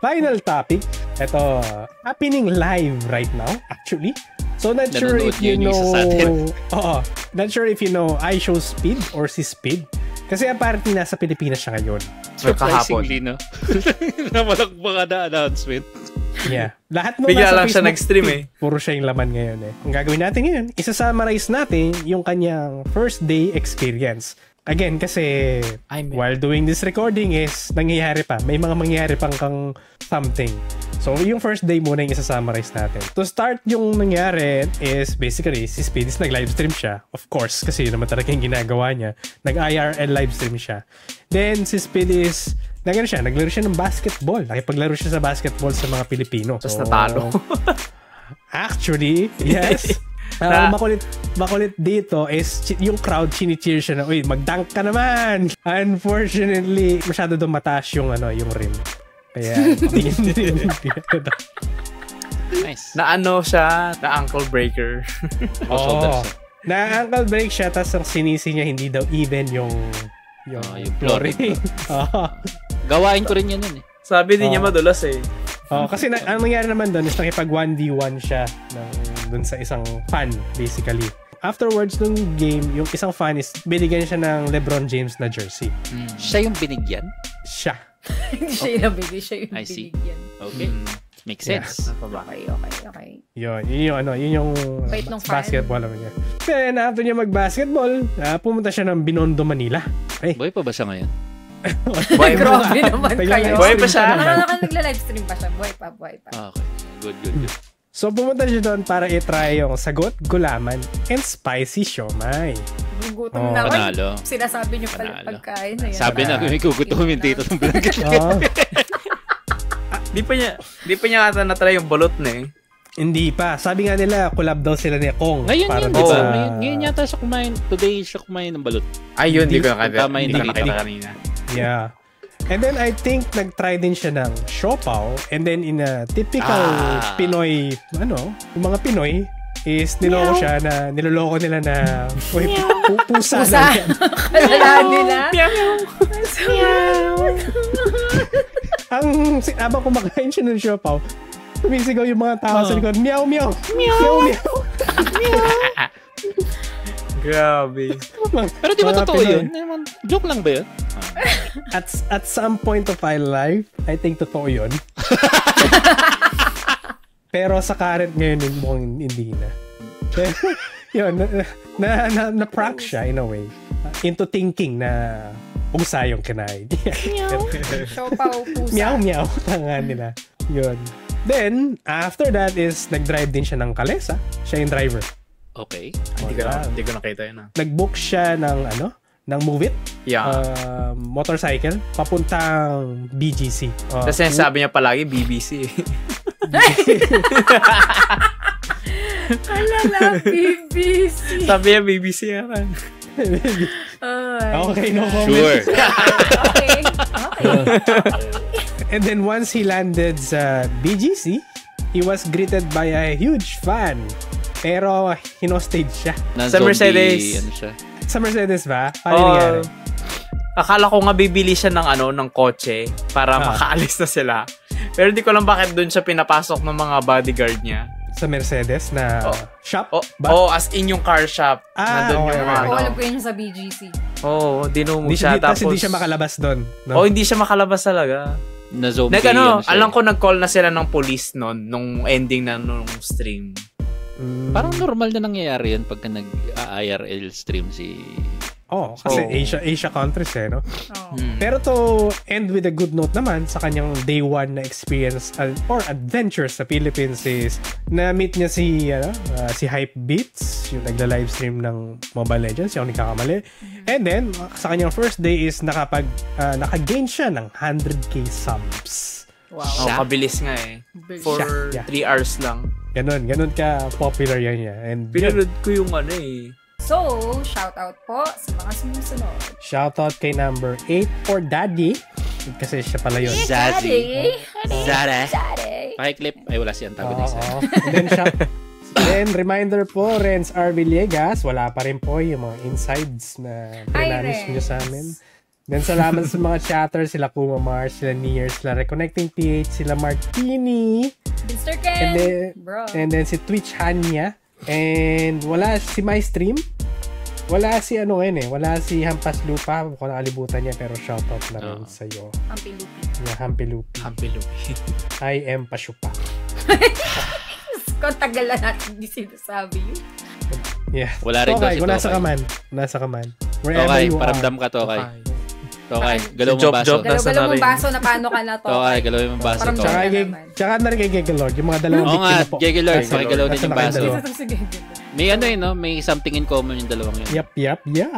final topic. Ito, happening live right now, actually. So, not sure if you know... not sure if you know I Show Speed or si Speed. Kasi apparently nasa Pilipinas siya ngayon. Surprisingly, no? Walang mga na-announcement. Yeah. Lahat mo bigla nasa lang Facebook, siya nag-stream eh. Puro siya yung laman ngayon eh. Ang gagawin natin ngayon, isa-summarize natin yung kanyang first day experience. Again, kasi while doing this recording is nangyayari pa. May mga mangyayari pang kang something. So, yung first day muna yung isa-summarize natin. To start yung nangyari is basically si Speed is nag-livestream siya. Of course, kasi naman talaga yung ginagawa niya. Nag-IRL livestream siya. Then, si Speed is naglaro siya ng basketball. Nakipaglaro siya sa basketball sa mga Pilipino. Tapos natalo. Actually, yes. Makulit dito is yung crowd chini-cheer siya na, uy, mag-dunk ka naman. Unfortunately, masyado doon mataas yung rim. Kaya, nice. Na siya, na ankle breaker. Na ankle break siya, tapos ang sinisi niya hindi daw even yung flooring. Gawain ko rin yan eh. Sabi din niya madulas eh. Kasi ang nangyari naman doon is nakipag 1v1 siya doon sa isang fan, basically. Afterwards nung game, yung isang fan is binigyan siya ng LeBron James na jersey. Siya yung binigyan? Siya. Hindi siya yung nabigay, siya yung binigyan. Okay. Makes sense. Okay. Yun yung basketball naman niya. Then, after niya mag-basketball, pumunta siya ng Binondo, Manila. Boy pa ba siya ngayon? Grabe naman kayo. Buhay pa siya. Nagla-livestream pa siya. Buhay pa. Okay. Good. So, pumunta siya doon para i-try yung sagot, gulaman, and spicy siomai. Gugutom na. Panalo. Sinasabi niyo pala pagkain na yan. Sabi na, may gugutomin dito ng blanket. Di pa niya ata na-try yung balot na eh. Hindi pa. Sabi nga nila, collab daw sila ni Kong. Ngayon yun, di ba? Ngayon yata siya kumain. Today siya kumain ng balot. Ayun, di ko nakita kanina. Yeah. And then I think nag-try din siya ng siopaw. And then in a typical Pinoy, yung mga Pinoy, is niloloko nila na pusa lang yan. Kalalaan nila. Habang kumakain siya ng siopaw, sumisigaw yung mga tao sa likod, meow, meow, meow, meow. Grabe. Pero di ba totoo yun? Joke lang ba yun? At some point of my life, I think totoo yun. Pero sa current ngayon, mukhang hindi na. Yun, na-prank siya in a way. Into thinking na pusa yung kinain. Siopaw, pusa. Meow, meow. Tanga nila. Yun. Then, after that is, nag-drive din siya ng Kalesa. Siya yung driver. Okay. Hindi ko nakita yun. Nag-book siya ng Move It. Yeah. Motorcycle. Papuntang BGC. Kasi sabi niya palagi, BBC. Alala, BBC. Sabi niya, BBC yan. Okay, no comment. Sure. Okay. And then once he landed sa BGC, he was greeted by a huge fan. Pero hinostage siya. Sa Mercedes. Sa Mercedes ba? Paano nangyari? Akala ko nga bibili siya ng kotse para makaalis na sila. Pero di ko lang bakit doon siya pinapasok ng mga bodyguard niya. Sa Mercedes na shop? As in yung car shop. Nandun yung alam ko yun sa BGC. Dinungo siya. Tapos hindi siya makalabas doon. No? Hindi siya makalabas talaga. Na-zombie. Alam ko nag-call na sila ng police noon nung ending na nung stream. Parang normal na nangyayari yan pagka nag-IRL stream si... kasi Asia countries no? Pero to end with a good note naman sa kanyang day one na experience or adventure sa Philippines is na-meet niya si Hypebeats, yung nagla-livestream ng Mobile Legends, yung nagkakamali. And then, sa kanyang first day is naka-gain siya ng 100k subs. Wow. Kabilis nga eh. For 3 hours lang. Ganun ka popular yan niya. And pinanood ko yung So, shoutout po sa mga sumusunod. Shoutout kay number 8 for Daddy. Kasi siya pala yun. Daddy. Pakiklip. Ay, wala siyang tago And then, reminder po, Renz R. Villegas, wala pa rin po yung mga insides na pinamis nyo sa amin. Then salamat sa mga chatters, sila Kuma Mars, sila Nier, sila Reconnecting PH, sila Martini. Mr. Ken, bro. And then si Twitch Hanya. And wala si My Stream. Wala si wala si Hampas Lupa. Kung nakalibutan niya, pero shoutout na rin sa'yo. Hampilupi. Yeah, Hampilupi. I am Pashupa. Kung tagal na natin di sinasabi yun. Yeah. Wala rin daw si kung nasa ka man. Wherever you are. Paramdam ka, Tokay. Tokay, galaw mo baso. Galaw mo baso na paano ka na, Tokay, galaw mo baso. Tsaka na rin kay Gegelord. Yung mga dalawang biktima po. Gegelord, makigalaw din yung baso. Sige. May may something in common yung dalawang yun. Yup. Yeah.